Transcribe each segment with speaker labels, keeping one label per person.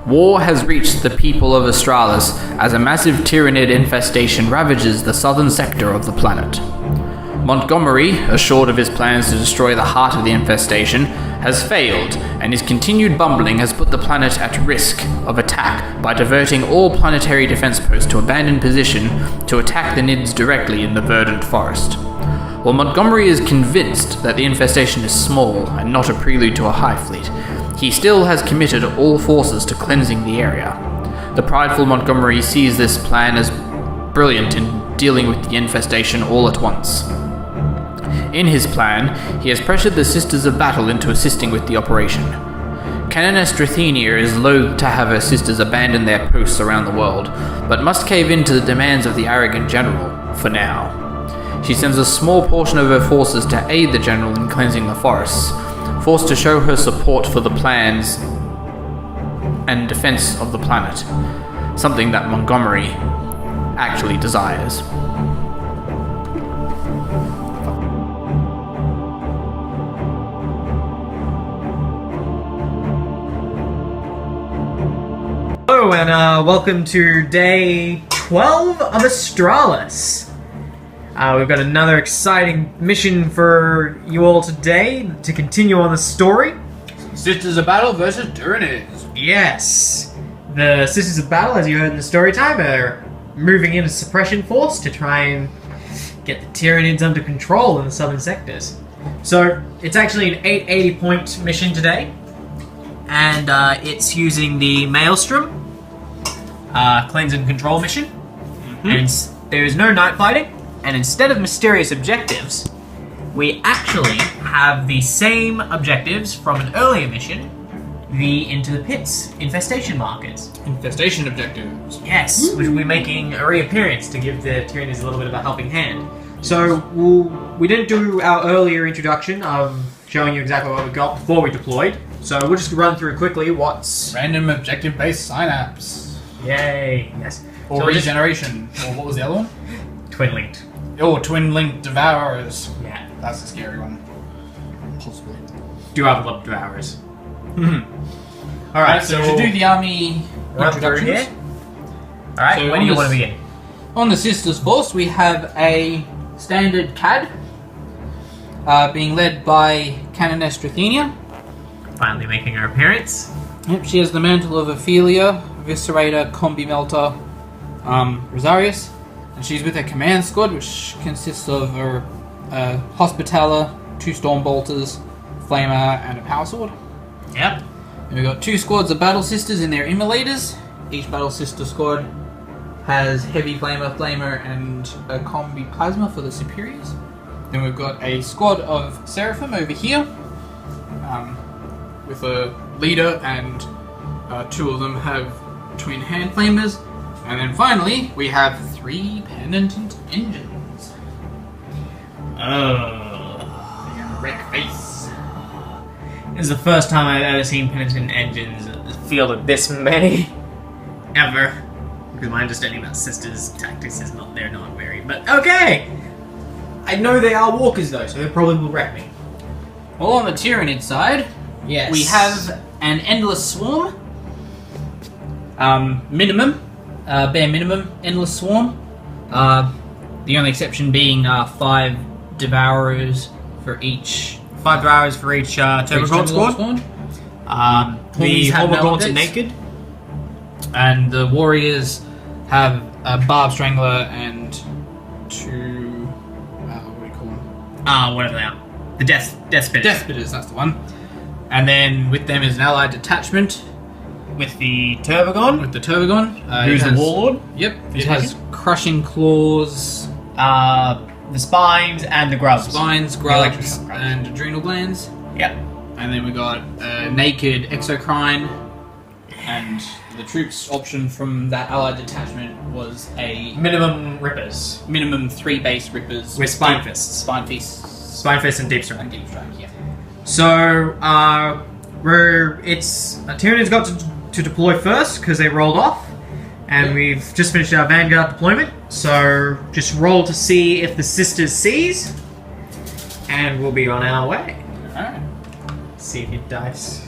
Speaker 1: War has reached the people of Australis as a massive Tyranid infestation ravages the southern sector of the planet. Montgomery, assured of his plans to destroy the heart of the infestation, has failed, and his continued bumbling has put the planet at risk of attack by diverting all planetary defense posts to abandoned position to attack the Nids directly in the verdant forest. While Montgomery is convinced that the infestation is small and not a prelude to a hive fleet, he still has committed all forces to cleansing the area. The prideful Montgomery sees this plan as brilliant in dealing with the infestation all at once. In his plan, he has pressured the Sisters of Battle into assisting with the operation. Canoness Drathenia is loath to have her sisters abandon their posts around the world, but must cave in to the demands of the arrogant general, for now. She sends a small portion of her forces to aid the general in cleansing the forests, forced to show her support for the plans and defense of the planet, something that Montgomery actually desires.
Speaker 2: Hello and welcome to day 12 of Australis. We've got another exciting mission for you all today to continue on the story.
Speaker 1: Sisters of Battle versus Tyranids.
Speaker 2: Yes. The Sisters of Battle, as you heard in the story time, are moving in a suppression force to try and get the Tyranids under control in the southern sectors. So, it's actually an 880 point mission today. And it's using the Maelstrom cleanse and control mission. And there is no night fighting. And instead of mysterious objectives, we actually have the same objectives from an earlier mission, the Into the Pits infestation markers.
Speaker 1: Infestation objectives.
Speaker 2: Yes, which will be making a reappearance to give the Tyranids a little bit of a helping hand. So, we didn't do our earlier introduction of showing you exactly what we got before we deployed. So we'll just run through quickly what's...
Speaker 1: Random objective-based synapse.
Speaker 2: Yay, yes.
Speaker 1: Or
Speaker 2: so
Speaker 1: regeneration. Or what was the other one?
Speaker 2: Twin-linked.
Speaker 1: Oh, twin-linked devourers.
Speaker 2: Yeah.
Speaker 1: That's a scary one. Possibly.
Speaker 2: Do have a lot of devourers.
Speaker 1: Alright, so we'll do the army introductions.
Speaker 2: Here. Alright,
Speaker 1: So
Speaker 2: when do you want to begin?
Speaker 1: On the Sisters Force, we have a standard CAD being led by Canoness Drathenia.
Speaker 2: Finally making her appearance.
Speaker 1: Yep, she has the mantle of Ophelia, Viscerator, Combi Melter, Rosarius, and she's with her command squad, which consists of her Hospitaller, 2 Stormbolters, Flamer, and a Power Sword.
Speaker 2: Yep.
Speaker 1: And we've got 2 squads of Battle Sisters in their Immolators. Each Battle Sister squad has Heavy Flamer, and a Combi Plasma for the Superiors. Then we've got a squad of Seraphim over here, with a leader, and 2 of them have twin hand flamers. And then finally, we have 3 penitent engines.
Speaker 2: Oh. Wreck face. This is the first time I've ever seen penitent engines fielded this many. Ever. Because my understanding about Sisters' tactics is they're not very, but okay! I know they are walkers though, so they probably will wreck me.
Speaker 1: Well, on the Tyranid side,
Speaker 2: Yes.
Speaker 1: we have an Endless Swarm. Minimum. Bare minimum Endless Swarm. The only exception being 5 Devourers for each...
Speaker 2: 5 hours for each Termagant squad. The Hormagaunts are naked.
Speaker 1: And the Warriors have a Barb Strangler and 2... what do we call them?
Speaker 2: Whatever they are. The Death Spitters.
Speaker 1: Death Spitters, that's the one. And then with them is an allied detachment.
Speaker 2: With the Termagant.
Speaker 1: With the Turvagon.
Speaker 2: Who's the Warlord.
Speaker 1: Yep. It has Crushing Claws...
Speaker 2: the Spines and the Grubs.
Speaker 1: Spines, grubs, and adrenal glands.
Speaker 2: Yep.
Speaker 1: And then we got naked exocrine, and the troops option from that allied detachment was a
Speaker 2: Minimum Rippers.
Speaker 1: minimum 3 base rippers
Speaker 2: With Spine Fists.
Speaker 1: Spine Fists,
Speaker 2: Spine Fist and Deep Strike.
Speaker 1: and deep strike. Yeah.
Speaker 2: So, Tyranids got to deploy first because they rolled off. And we've just finished our Vanguard deployment, so just roll to see if the Sisters sees, and we'll be on our way.
Speaker 1: Alright.
Speaker 2: See if your dice...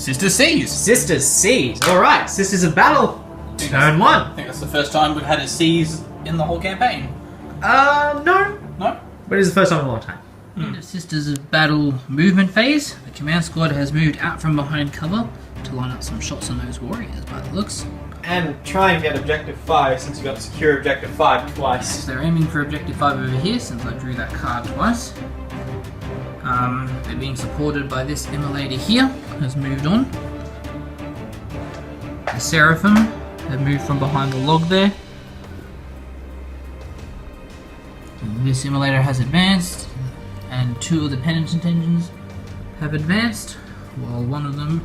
Speaker 1: Sisters seize.
Speaker 2: Sisters seize. Alright, Sisters of Battle. Turn 1.
Speaker 1: I think that's the first time we've had a seize in the whole campaign.
Speaker 2: No.
Speaker 1: No?
Speaker 2: But it is the first time in a long time.
Speaker 3: In the Sisters of Battle movement phase, the command squad has moved out from behind cover to line up some shots on those warriors by the looks.
Speaker 2: And try and get Objective 5 since you got to secure Objective 5 twice.
Speaker 3: So they're aiming for Objective 5 over here since I drew that card twice. They're being supported by this immolator here, has moved on. The Seraphim have moved from behind the log there. This immolator has advanced, and 2 of the penitent engines have advanced, while one of them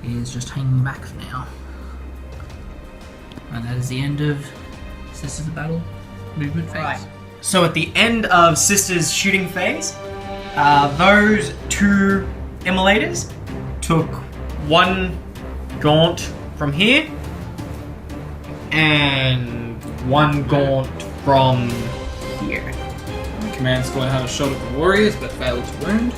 Speaker 3: is just hanging back for now. And that is the end of Sisters of Battle movement phase.
Speaker 2: Right. So at the end of Sisters shooting phase, those 2 immolators took 1 gaunt from here and 1 gaunt from here.
Speaker 1: The command squad had a shot at the warriors but failed to wound.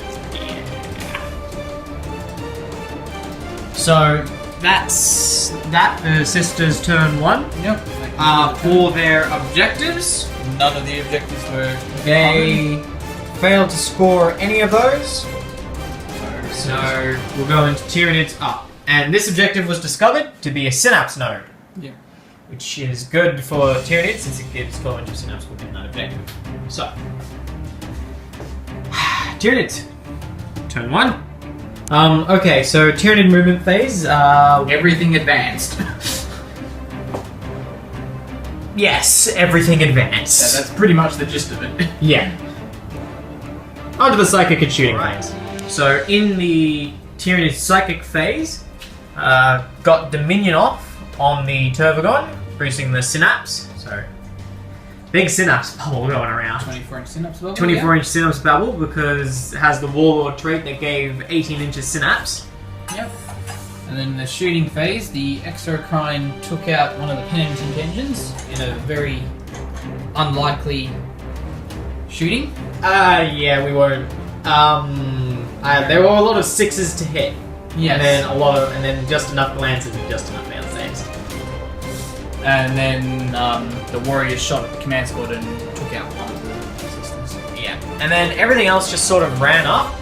Speaker 2: So that's that for Sisters turn 1.
Speaker 1: Yep.
Speaker 2: For their objectives,
Speaker 1: None of the objectives were.
Speaker 2: they failed to score any of those. So we'll go into Tyranids up. And this objective was discovered to be a synapse node,
Speaker 1: Yeah.
Speaker 2: which is good for Tyranids since it gives fluent of synapse within that objective. So, Tyranids, turn 1. Okay, so Tyranid movement phase.
Speaker 1: Everything advanced.
Speaker 2: Yes, everything advanced.
Speaker 1: That's pretty much the gist of it.
Speaker 2: Yeah. Onto the psychic and shooting phase. So in the Tyranid psychic phase, got Dominion off on the Turvagon, producing the synapse. So big synapse bubble going around.
Speaker 1: 24-inch synapse bubble.
Speaker 2: 24-inch synapse bubble because it has the Warlord trait that gave 18 inches synapse.
Speaker 1: Yep. And then in the shooting phase, the Exocrine took out one of the penitent engines in a very unlikely shooting.
Speaker 2: Yeah, we won't. There were a lot of 6s to hit.
Speaker 1: Yes.
Speaker 2: And then just enough glances and just enough failed saves.
Speaker 1: And then the warriors shot at the command squad and took out one of the sisters.
Speaker 2: Yeah. And then everything else just sort of ran up,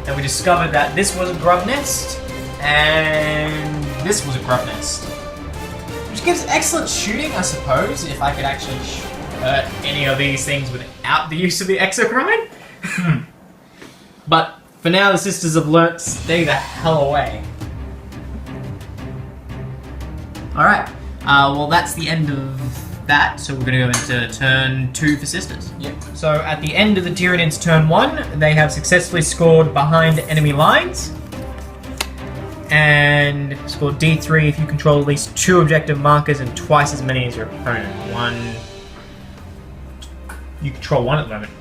Speaker 2: and we discovered that this was a grub nest, and this was a grub nest. Which gives excellent shooting, I suppose, if I could actually hurt any of these things without the use of the exocrine. But for now, the sisters have learnt stay the hell away. Alright, well that's the end of that, so we're going to go into turn 2 for sisters.
Speaker 1: Yep.
Speaker 2: So at the end of the Tyranids turn 1, they have successfully scored behind enemy lines. And scored D3 if you control at least 2 objective markers and twice as many as your opponent. You control 1 at the moment.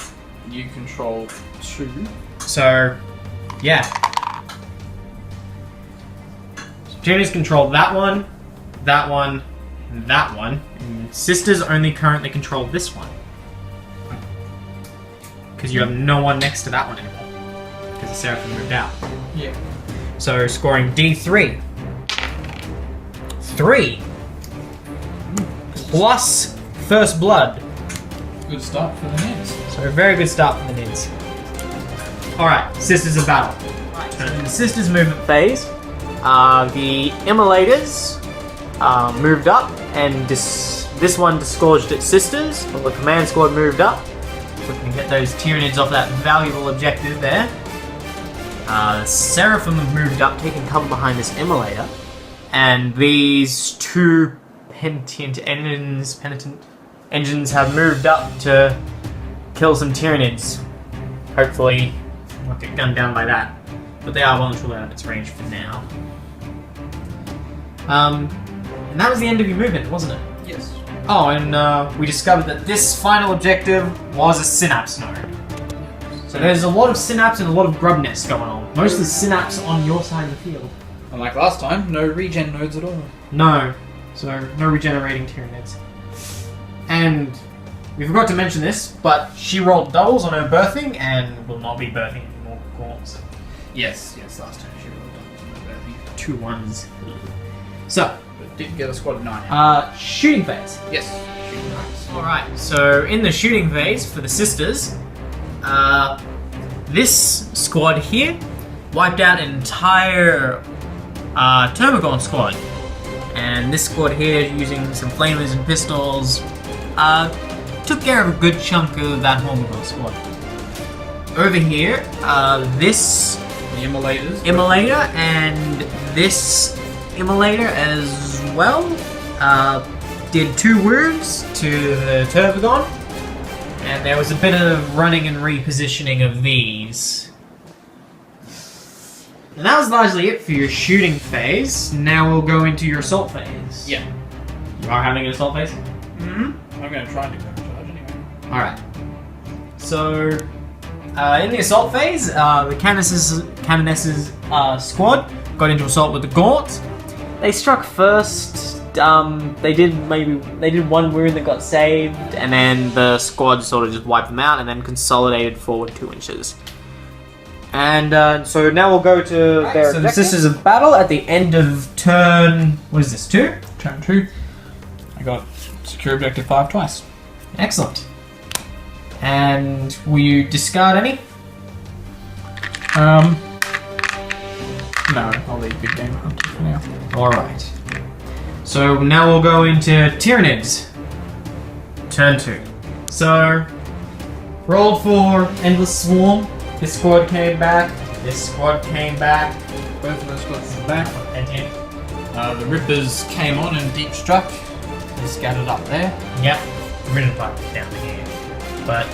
Speaker 1: You control 2.
Speaker 2: So, yeah. So Tyranids control that one, and that one. And sisters only currently control this one. Because you have no one next to that one anymore. Because the Seraphim moved out.
Speaker 1: Yeah.
Speaker 2: So scoring D3. 3. Plus First Blood.
Speaker 1: Good start for the Neds.
Speaker 2: So a very good start for the Nids. Alright, Sisters of Battle. So in the Sisters movement phase, the Immolators moved up, and this one disgorged its sisters, while the command squad moved up. So we can get those Tyranids off that valuable objective there. The Seraphim have moved up, taking cover behind this Immolator. And these 2 penitent engines have moved up to kill some Tyranids. Hopefully, not get gunned down by that. But they are well and truly out of its range for now. And that was the end of your movement, wasn't it?
Speaker 1: Yes.
Speaker 2: Oh, and we discovered that this final objective was a synapse node. So there's a lot of synapse and a lot of grub nests going on. Most of the synapse on your side of the field.
Speaker 1: Unlike last time, no regen nodes at all.
Speaker 2: No. So, no regenerating Tyranids. And we forgot to mention this, but she rolled doubles on her birthing and will not be birthing any more corns.
Speaker 1: Yes, last time she rolled up.
Speaker 2: 2 ones. So,
Speaker 1: But didn't get a squad of 9.
Speaker 2: shooting phase.
Speaker 1: Yes. Shooting nice.
Speaker 2: Alright, so in the shooting phase for the sisters, this squad here wiped out an entire Turbogon squad. And this squad here, using some flamers and pistols, took care of a good chunk of that Hormigor squad. Over here, this
Speaker 1: The immolators.
Speaker 2: Immolator and this Immolator as well did 2 wounds to the Turbogon, and there was a bit of running and repositioning of these. And that was largely it for your shooting phase. Now we'll go into your assault phase.
Speaker 1: Yeah.
Speaker 2: You are having an assault phase?
Speaker 1: Mm-hmm. I'm going to try and do that charge anyway.
Speaker 2: Alright. So, in the assault phase, the Canonesses squad got into assault with the Gaunts. They struck first. They did 1 wound that got saved, and then the squad sort of just wiped them out, and then consolidated forward 2 inches. And so now we'll go to their objective. So this is a battle at the end of turn. What is this? 2?
Speaker 1: Turn 2. I got secure objective 5 twice.
Speaker 2: Excellent. And will you discard any?
Speaker 1: No, I'll leave Big Game Hunter for now.
Speaker 2: Alright. So now we'll go into Tyranids. Turn 2. So, rolled for Endless Swarm. This squad came back. This squad came back.
Speaker 1: Both of those squads are back.
Speaker 2: And you.
Speaker 1: The Rippers came on and deep struck. They scattered up there.
Speaker 2: Yep. Ridden Pipe down here. But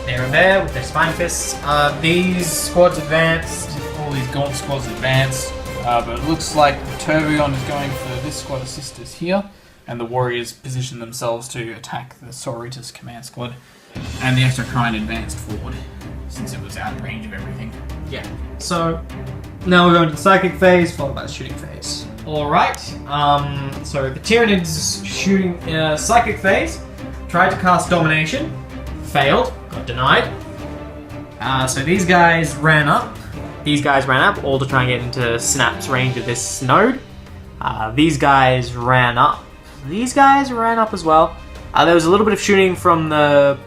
Speaker 2: they're there with their spine fists. These squads advanced.
Speaker 1: All these Gaunt squads advanced. But it looks like the Turbion is going for this squad of sisters here. And the Warriors position themselves to attack the Sororitas command squad. And the Exocrine advanced forward, since it was out of range of everything.
Speaker 2: Yeah. So now we're going to the psychic phase, followed by the shooting phase. Alright. So the Tyranids shooting psychic phase tried to cast domination, failed, got denied. So these guys ran up. All to try and get into Snap's range of this node. These guys ran up. These guys ran up as well. There was a little bit of shooting from the...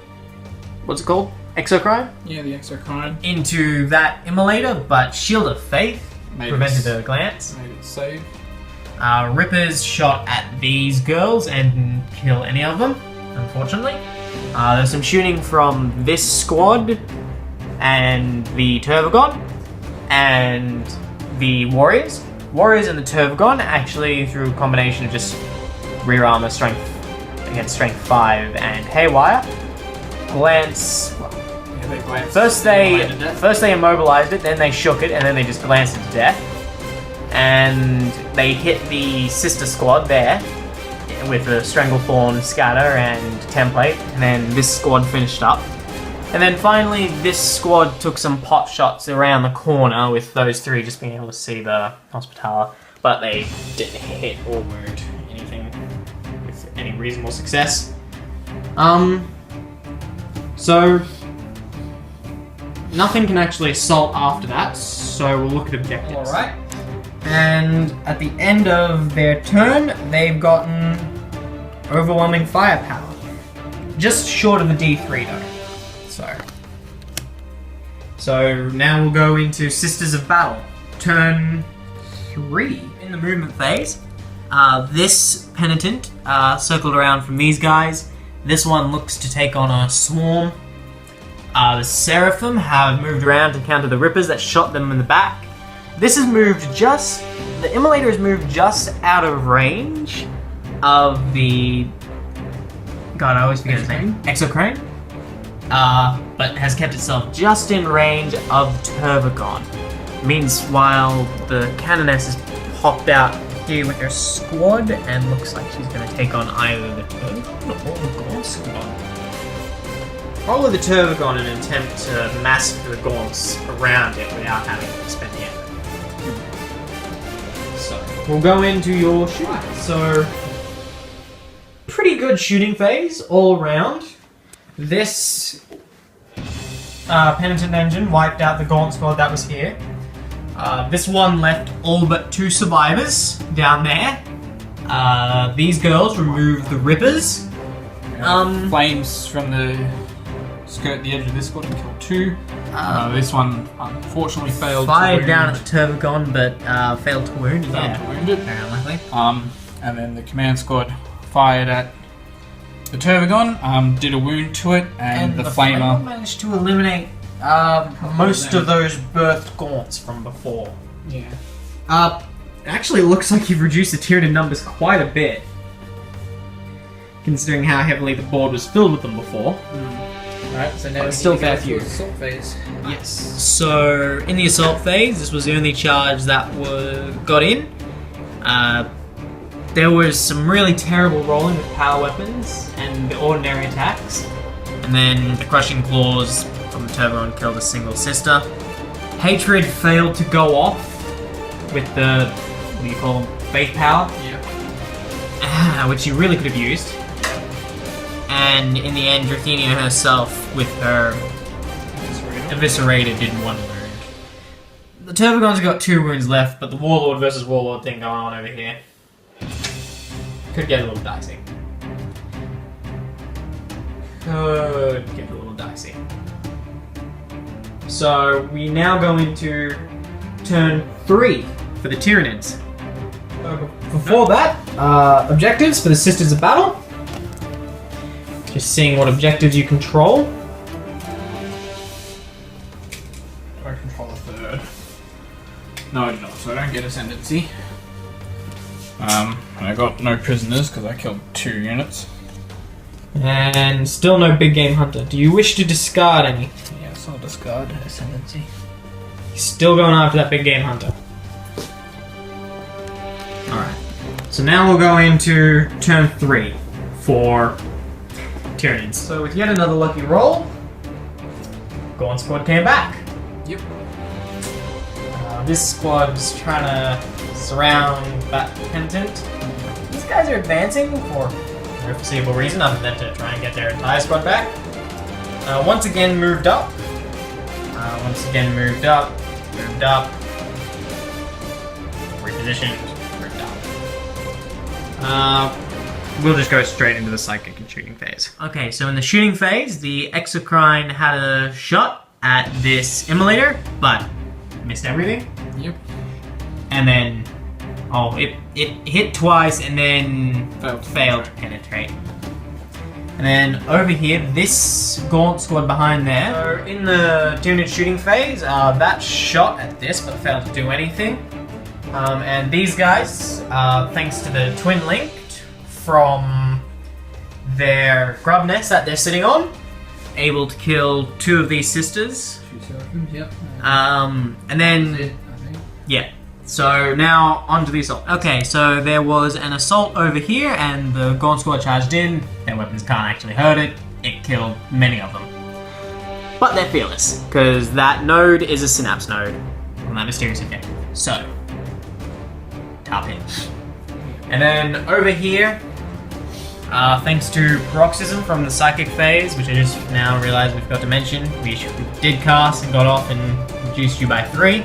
Speaker 2: what's it called? Exocrine?
Speaker 1: Yeah, the Exocrine.
Speaker 2: Into that Immolator, but Shield of Faith prevented a glance.
Speaker 1: Made it save.
Speaker 2: Rippers shot at these girls and didn't kill any of them, unfortunately. There's some shooting from this squad and the Turbogon and the Warriors. Warriors and the Turbogon actually, through a combination of just rear armor strength against strength 5 and Haywire, glance.
Speaker 1: Yeah, they glanced.
Speaker 2: First they immobilized it, then they shook it, and then they just glanced it to death. And they hit the sister squad there with the Stranglethorn scatter and template, and then this squad finished up. And then finally, this squad took some pot shots around the corner with those 3 just being able to see the Hospitaller, but they didn't hit or wound anything with any reasonable success. So nothing can actually assault after that, so we'll look at objectives.
Speaker 1: Alright.
Speaker 2: And at the end of their turn, they've gotten overwhelming firepower. Just short of the D3 though. So now we'll go into Sisters of Battle. Turn 3. In the movement phase, this Penitent circled around from these guys. This one looks to take on a swarm. The Seraphim have moved around to counter the Rippers that shot them in the back. This has moved the Immolator has moved just out of range of the... God, I always forget his name. Exocrine. But has kept itself just in range of Turbogon. Meanwhile, the Canoness has popped out here with her squad and looks like she's going to take on either the Turbogon or the Gaunt squad. Probably the Turbogon in an attempt to massacre the Gaunts around it without having to spend the effort. So, we'll go into your shooting. So, pretty good shooting phase all around. This Penitent engine wiped out the Gaunt squad that was here. This one left all but 2 survivors down there. These girls removed the Rippers.
Speaker 1: Flames from the skirt the edge of this squad and killed 2. This one unfortunately failed
Speaker 2: Fired
Speaker 1: to
Speaker 2: down at the Turbogon, but failed to wound.
Speaker 1: failed to wound it.
Speaker 2: Very unlikely.
Speaker 1: And then the command squad fired at the Turbogon, did a wound to it, and the Flamer
Speaker 2: managed to eliminate most of those birthed gaunts from before.
Speaker 1: Yeah.
Speaker 2: Actually, it looks like you've reduced the Tyranid numbers quite a bit, considering how heavily the board was filled with them before.
Speaker 1: Alright, so now
Speaker 2: It's still fair few.
Speaker 1: Assault phase.
Speaker 2: Yes. So in the assault phase, this was the only charge that got in. There was some really terrible rolling with power weapons and the ordinary attacks, and then the crushing claws from the Turbo killed a single sister. Hatred failed to go off with the what do you call them? Faith power, which he really could have used. And in the end, Drathenia herself, with her Eviscerator, did 1 wound. The Turbogon's got 2 wounds left, but the Warlord versus Warlord thing going on over here could get a little dicey. So we now go into turn 3 for the Tyranids. Before that, objectives for the Sisters of Battle. Just seeing what objectives you control.
Speaker 1: Do I control a 3rd? No, I do not, so I don't get ascendancy. And I got no prisoners because I killed 2 units.
Speaker 2: And still no big game hunter. Do you wish to discard any?
Speaker 1: Yes, I'll discard ascendancy.
Speaker 2: Still going after that big game hunter. Alright. So now we'll go into turn 3 for Tyranids. So with yet another lucky roll, Gaunt Squad came back.
Speaker 1: Yep.
Speaker 2: This squad's trying to surround that penitent. These guys are advancing for no foreseeable reason other than to try and get their entire squad back. Once again moved up. Moved up. Repositioned. Moved up. We'll just go straight into the psychic and shooting phase. Okay, so in the shooting phase, the Exocrine had a shot at this Immolator, but missed everything.
Speaker 1: Yep.
Speaker 2: And then, it hit twice and then failed to penetrate. And then over here, this Gaunt Squad behind there. So in the Tyranid shooting phase, that shot at this but failed to do anything. And these guys, thanks to the twin linked from their grub nest that they're sitting on, able to kill 2 of these sisters.
Speaker 1: Yep.
Speaker 2: And then, yeah. So now onto the assault. Okay, so there was an assault over here, and the Gaunt Squad charged in. Their weapons can't actually hurt it. It killed many of them. But they're fearless, because that node is a synapse node on that mysterious objective. So, top hit. And then over here, thanks to Paroxysm from the Psychic phase, which I just now realized we've got to mention, we did cast and got off and reduced you by 3.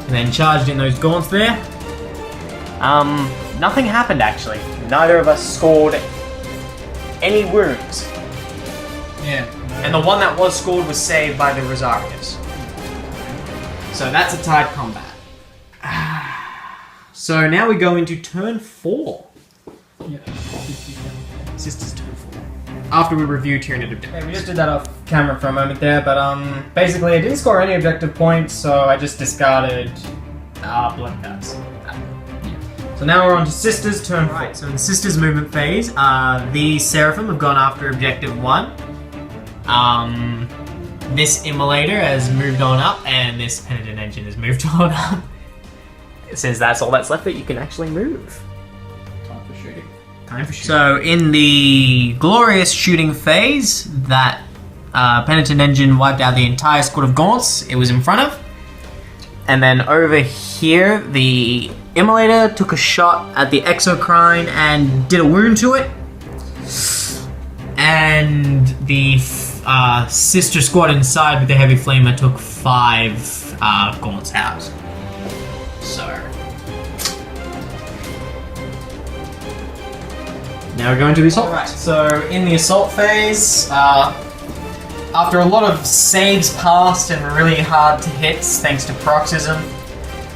Speaker 2: And then charged in those gaunts there. Nothing happened actually. Neither of us scored any wounds.
Speaker 1: Yeah.
Speaker 2: And the one that was scored was saved by the Rosarios. So that's a tied combat. So now we go into turn 4.
Speaker 1: Yeah.
Speaker 2: Sisters turn 4. After we review Tyranid objectives. Okay, we just did that off camera for a moment there, but basically I didn't score any objective points, so I just discarded blood cards. So now we're on to Sisters turn 4. Right, so in the Sisters movement phase, the Seraphim have gone after objective 1. This Immolator has moved on up, and this Penitent Engine has moved on up. Since that's all that's left that you can actually move.
Speaker 1: Time for shooting.
Speaker 2: So in the glorious shooting phase, that Penitent Engine wiped out the entire squad of Gaunts it was in front of. And then over here, the Immolator took a shot at the Exocrine and did a wound to it. And the sister squad inside with the Heavy Flamer took 5 Gaunts out. So now we're going to the assault. Alright, so in the assault phase, after a lot of saves passed and really hard to hit thanks to paroxysm,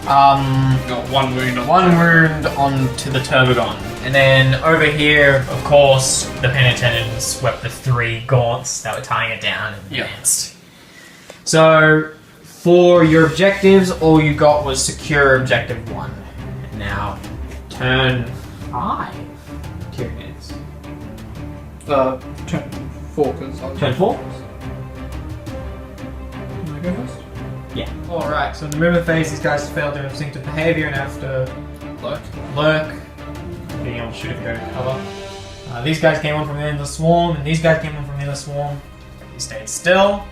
Speaker 1: Got one wound on
Speaker 2: one wound onto the Turbogon. And then over here, of course, the Penitentian swept the 3 gaunts that were tying it down and advanced. So, for your objectives, all you got was secure objective 1. And now, turn 5. Tyranids.
Speaker 1: turn 4, because I was...
Speaker 2: Turn 4?
Speaker 1: Can I go first?
Speaker 2: Yeah. Alright, so in the movement phase, these guys failed their instinctive behavior and have to lurk. Being able to shoot if you go to cover. These guys came on from the end of the swarm, and these guys came on from the other swarm. He stayed still.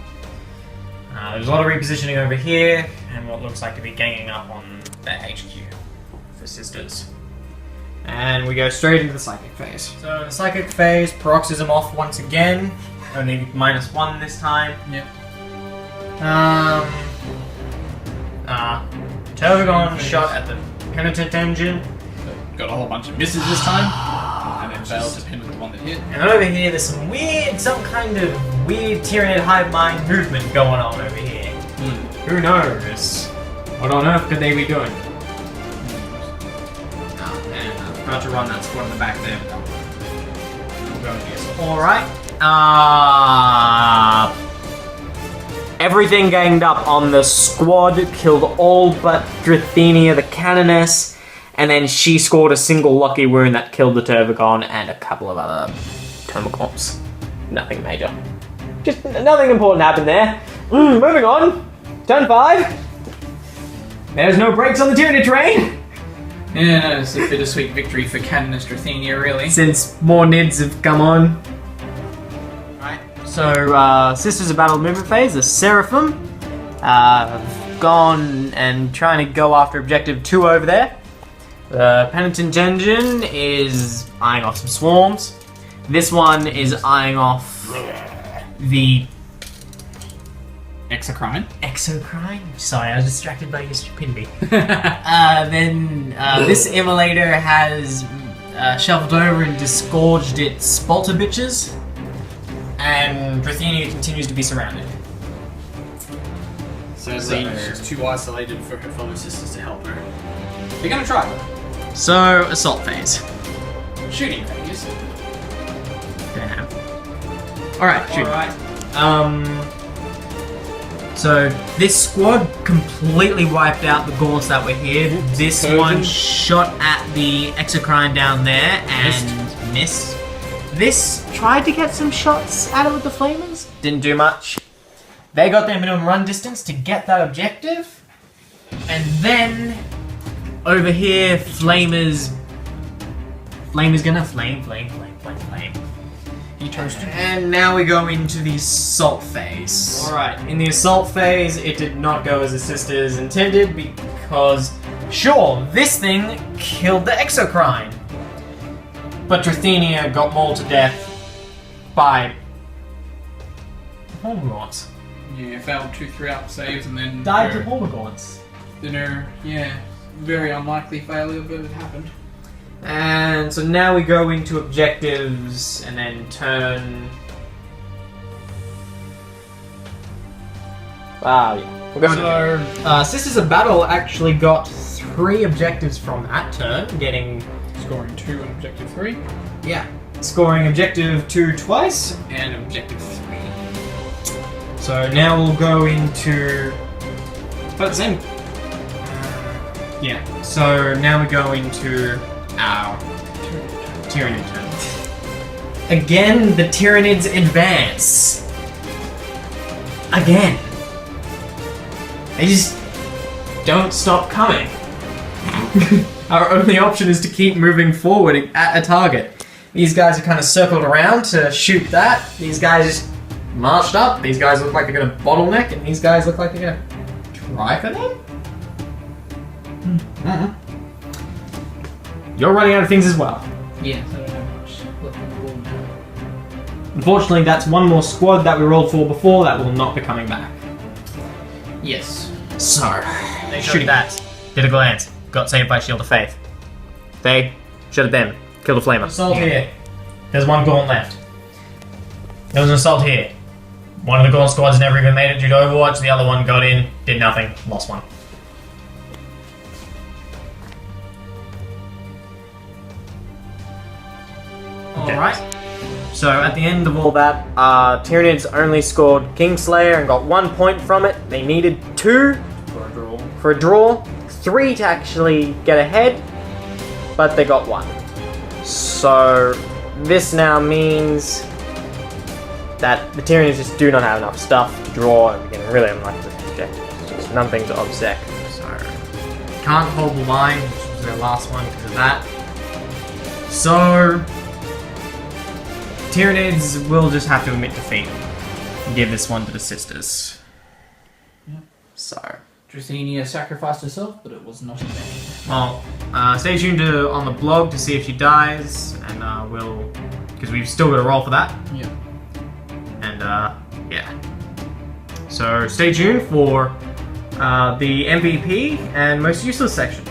Speaker 2: There's a lot of repositioning over here, and what looks like to be ganging up on the HQ for sisters. And we go straight into the psychic phase. So the psychic phase, paroxysm off once again. Only -1 this time.
Speaker 1: Yep.
Speaker 2: Turbogon shot at the penitent engine.
Speaker 1: Got a whole bunch of misses this time, and then failed to pin with the one that hit.
Speaker 2: And over here, there's some kind of weird Tyranid hive mind movement going on over here. Who knows? What on earth could they be doing? Oh man, I forgot to run that squad in the back there. We'll go here. Alright. Everything ganged up on the squad, killed all but Drithenia the Canoness, and then she scored a single lucky wound that killed the Turbogon and a couple of other Termagants. Nothing major. Just nothing important happened there. Moving on. Turn 5. There's no brakes on the Tyranid train.
Speaker 1: Yeah, no, it's a bittersweet victory for Canoness Drithenia, really.
Speaker 2: Since more Nids have come on. Right. So, Sisters of Battle movement phase, the Seraphim, have gone and trying to go after objective 2 over there. The Penitent Engine is eyeing off some swarms. This one is eyeing off the
Speaker 1: Exocrine.
Speaker 2: Exocrine? Sorry, I was distracted by your stupidity. Then this immolator has shuffled over and disgorged its Spalter bitches. And Drithenia continues to be surrounded.
Speaker 1: Sadly, she's too isolated for her fellow sisters to help her. They're gonna try though.
Speaker 2: So, assault phase.
Speaker 1: Shooting phase.
Speaker 2: Damn. Alright, shoot.
Speaker 1: Alright.
Speaker 2: So, this squad completely wiped out the gaunts that were here. This one shot at the Exocrine down there and missed. This tried to get some shots at it with the Flamers. Didn't do much. They got their minimum run distance to get that objective. And then, over here, Flamer's gonna flame.
Speaker 1: He toasted.
Speaker 2: And now we go into the assault phase. Alright, in the assault phase, it did not go as the sisters intended because, sure, this thing killed the Exocrine. But Drithenia got mauled to death by Hormagaunts.
Speaker 1: Yeah, failed 2 3-up saves and then...
Speaker 2: Died to Hormagaunts.
Speaker 1: Then her, very unlikely failure, but it happened.
Speaker 2: And so now we go into objectives and then turn... Wow, yeah. We're going so, Sisters of Battle actually got 3 objectives from that turn, getting...
Speaker 1: Scoring 2 and objective 3.
Speaker 2: Yeah. Scoring objective 2 twice.
Speaker 1: And objective 3.
Speaker 2: So now we'll go into...
Speaker 1: But the same.
Speaker 2: Yeah. So now we go into our Tyranid turn. Again, the Tyranids advance. Again. They just don't stop coming. Our only option is to keep moving forward at a target. These guys are kind of circled around to shoot that. These guys just marched up. These guys look like they're going to bottleneck, and these guys look like they're going to try for them? You're running out of things as well.
Speaker 3: Yeah, so I don't have much left on the board now.
Speaker 2: Unfortunately, that's one more squad that we rolled for before that will not be coming back.
Speaker 3: Yes.
Speaker 2: So,
Speaker 3: They
Speaker 2: shooting
Speaker 3: that.
Speaker 2: Did a glance. Got saved by Shield of Faith. They should have been. Killed a flamer. Assault here. There's one Gaunt left. There was an assault here. One of the Gaunt squads never even made it due to Overwatch. The other one got in, did nothing, lost one. Alright. So at the end of all that, Tyranids only scored Kingslayer and got 1 point from it. They needed 2 for a draw, 3 to actually get ahead, but they got 1. So this now means that the Tyranids just do not have enough stuff to draw and begin really unlucky with the objectives. Just nothing to obsec. So can't hold the line, which was their last one because of that. So Tyranids will just have to admit defeat and give this one to the sisters.
Speaker 3: Yep.
Speaker 2: So
Speaker 3: Dracenia sacrificed herself, but it was not in vain.
Speaker 2: well, stay tuned on the blog to see if she dies, and we'll, because we've still got a roll for that.
Speaker 3: Yep.
Speaker 2: And yeah. So stay tuned for the MVP and most useless section.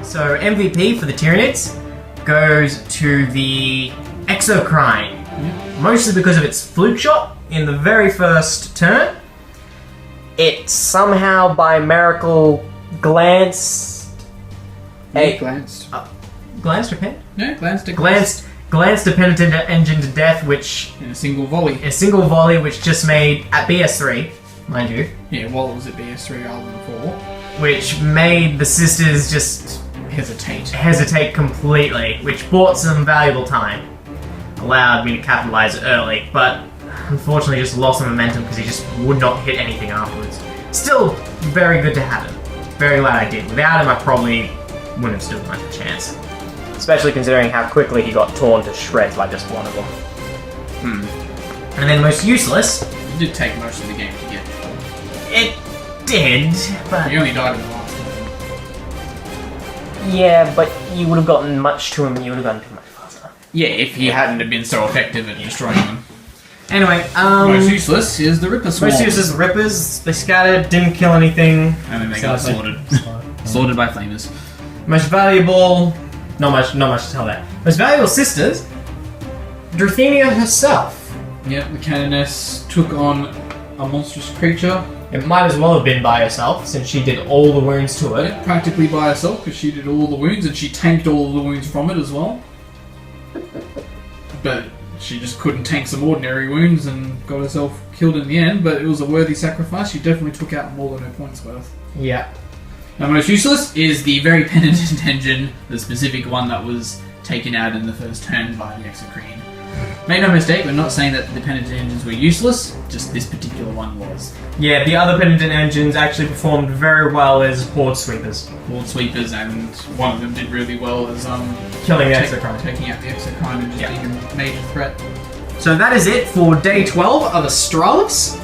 Speaker 2: So MVP for the Tyranids goes to the Exocrine, mostly because of its fluke shot in the very first turn. It somehow, by miracle, glanced.
Speaker 3: Glanced.
Speaker 2: Glanced or pen?
Speaker 3: No, glanced at
Speaker 2: Glanced a penitent engine to death, which
Speaker 3: in a single volley.
Speaker 2: Which just made at BS3, mind you.
Speaker 3: Yeah, well, it was at BS3 rather than 4.
Speaker 2: Which made the sisters just hesitate completely, which bought some valuable time. Allowed me to capitalize early, but unfortunately just lost some momentum because he just would not hit anything afterwards. Still very good to have him. Very glad I did. Without him, I probably wouldn't have stood much of a chance. Especially considering how quickly he got torn to shreds by just one of them. And then most useless.
Speaker 3: It did take most of the game to get.
Speaker 2: It did, but
Speaker 3: He only died in the last turn.
Speaker 2: yeah, but you would have gotten much to him. You would have gotten too much faster.
Speaker 3: Yeah, if he hadn't have been so effective at destroying them.
Speaker 2: Anyway,
Speaker 3: Most useless is the Ripper Swarm.
Speaker 2: most useless Rippers. They scattered, didn't kill anything.
Speaker 3: And then they got
Speaker 2: Sadly.
Speaker 3: slaughtered. Slaughtered by flamers.
Speaker 2: Most valuable. Not much to tell there. Most valuable sisters. Dracenia herself.
Speaker 3: Yep, the Canoness took on a monstrous creature.
Speaker 2: It might as well have been by herself, since she did all the wounds to it.
Speaker 3: Yeah, practically by herself, because she did all the wounds, and she tanked all the wounds from it as well. But she just couldn't tank some ordinary wounds and got herself killed in the end, but it was a worthy sacrifice. She definitely took out more than her points worth.
Speaker 2: Yeah.
Speaker 3: Now, most useless is the very penitent engine, the specific one that was taken out in the first turn by the Exocrine. Make no mistake, we're not saying that the penitent engines were useless, just this particular one was.
Speaker 2: Yeah, the other penitent engines actually performed very well as horde sweepers.
Speaker 3: Horde sweepers, and one of them did really well as
Speaker 2: Killing the Exocrine.
Speaker 3: taking out the Exocrine and just being a major threat.
Speaker 2: So that is it for day 12 of Australis.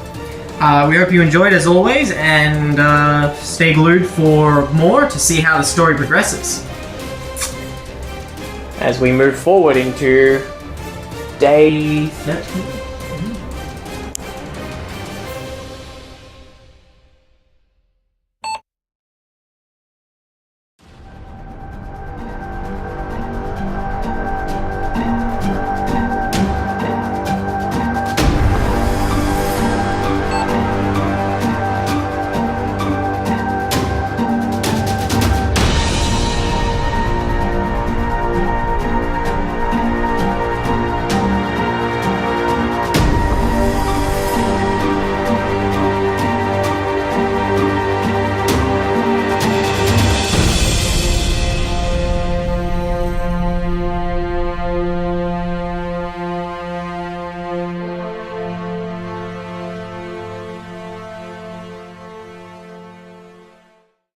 Speaker 2: We hope you enjoyed as always, and stay glued for more to see how the story progresses. As we move forward into day 13.